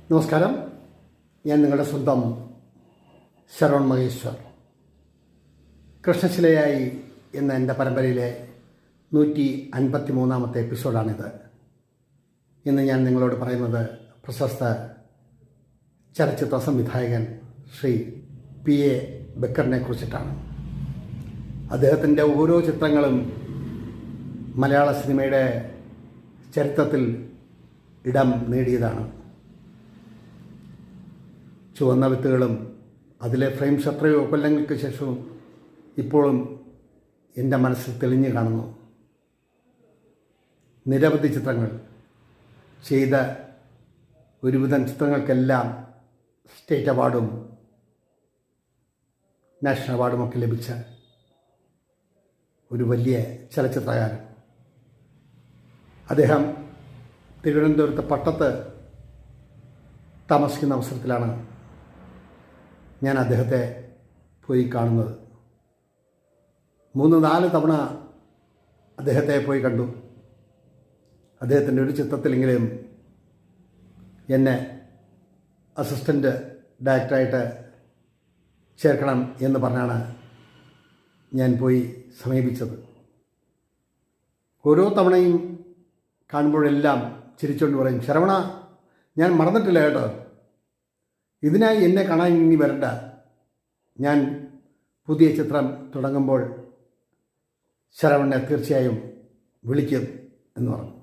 നമസ്കാരം. ഞാൻ നിങ്ങളുടെ സ്വന്തം ശരവൺ മഹേശ്വർ. കൃഷ്ണശിലയായി എന്ന എൻ്റെ പരമ്പരയിലെ 153-ാമത്തെ എപ്പിസോഡാണിത്. ഇന്ന് ഞാൻ നിങ്ങളോട് പറയുന്നത് പ്രശസ്ത ചലച്ചിത്ര സംവിധായകൻ ശ്രീ PA ബക്കറിനെ കുറിച്ചിട്ടാണ്. അദ്ദേഹത്തിൻ്റെ ഓരോ ചിത്രങ്ങളും മലയാള സിനിമയുടെ ചരിത്രത്തിൽ ഇടം നേടിയതാണ്. ചുവന്ന വിത്തുകളും അതിലെ ഫ്രെയിംസ് എത്രയോ കൊല്ലങ്ങൾക്ക് ശേഷവും ഇപ്പോഴും എൻ്റെ മനസ്സിൽ തെളിഞ്ഞു കാണുന്നു. നിരവധി ചിത്രങ്ങൾ ചെയ്ത ഒരുവിധം ചിത്രങ്ങൾക്കെല്ലാം സ്റ്റേറ്റ് അവാർഡും നാഷണൽ അവാർഡുമൊക്കെ ലഭിച്ച ഒരു വലിയ ചലച്ചിത്രകാരൻ. അദ്ദേഹം തിരുവനന്തപുരത്ത് പട്ടത്ത് താമസിക്കുന്ന അവസരത്തിലാണ് ഞാൻ അദ്ദേഹത്തെ പോയി കാണുന്നത്. 3-4 തവണ അദ്ദേഹത്തെ പോയി കണ്ടു. അദ്ദേഹത്തിൻ്റെ ഒരു ചിത്രത്തിലെങ്കിലും എന്നെ അസിസ്റ്റൻ്റ് ഡയറക്ടറായിട്ട് ചേർക്കണം എന്ന് പറഞ്ഞാണ് ഞാൻ പോയി സമീപിച്ചത്. ഓരോ തവണയും കാണുമ്പോഴെല്ലാം ചിരിച്ചുകൊണ്ട് പറയും, ശരവണ, ഞാൻ മറന്നിട്ടില്ല കേട്ടോ, ഇതിനായി എന്നെ കാണാൻ ഇനി വരണ്ട, ഞാൻ പുതിയ ചിത്രം തുടങ്ങുമ്പോൾ ശരവണനെ തീർച്ചയായും വിളിക്കും എന്ന് പറഞ്ഞു.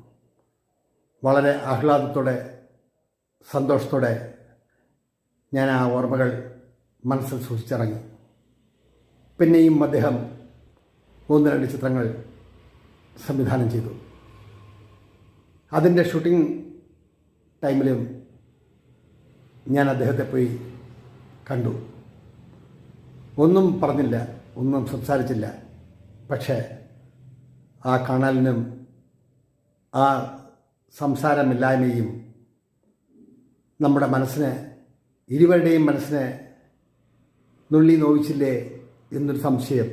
വളരെ ആഹ്ലാദത്തോടെ സന്തോഷത്തോടെ ഞാൻ ആ ഓർമ്മകൾ മനസ്സിൽ സൂക്ഷിച്ചിറങ്ങി. പിന്നെയും അദ്ദേഹം 1-2 ചിത്രങ്ങൾ സംവിധാനം ചെയ്തു. അതിൻ്റെ ഷൂട്ടിംഗ് ടൈമിലും ഞാൻ അദ്ദേഹത്തെ പോയി കണ്ടു. ഒന്നും പറഞ്ഞില്ല, ഒന്നും സംസാരിച്ചില്ല. പക്ഷേ ആ കാണലിനും ആ സംസാരമില്ലായ്മയും നമ്മുടെ മനസ്സിനെ, ഇരുവരുടെയും മനസ്സിനെ നുള്ളി നോവിച്ചില്ലേ എന്നൊരു സംശയം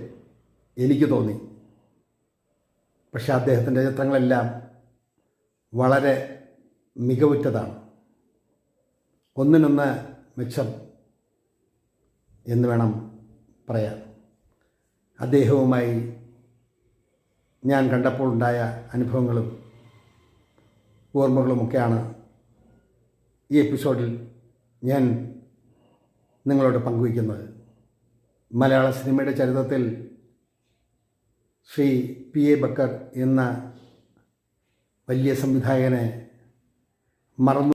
എനിക്ക് തോന്നി. പക്ഷേ അദ്ദേഹത്തിൻ്റെ ചിത്രങ്ങളെല്ലാം വളരെ മികവുറ്റതാണ്. ഒന്നിനൊന്ന് മെച്ചം എന്ന് വേണം പറയാൻ. അദ്ദേഹവുമായി ഞാൻ കണ്ടപ്പോൾ ഉണ്ടായ അനുഭവങ്ങളും ഓർമ്മകളുമൊക്കെയാണ് ഈ എപ്പിസോഡിൽ ഞാൻ നിങ്ങളോട് പങ്കുവയ്ക്കുന്നത്. മലയാള സിനിമയുടെ ചരിത്രത്തിൽ ശ്രീ PA ബക്കർ എന്ന വലിയ സംവിധായകനെ മറന്നു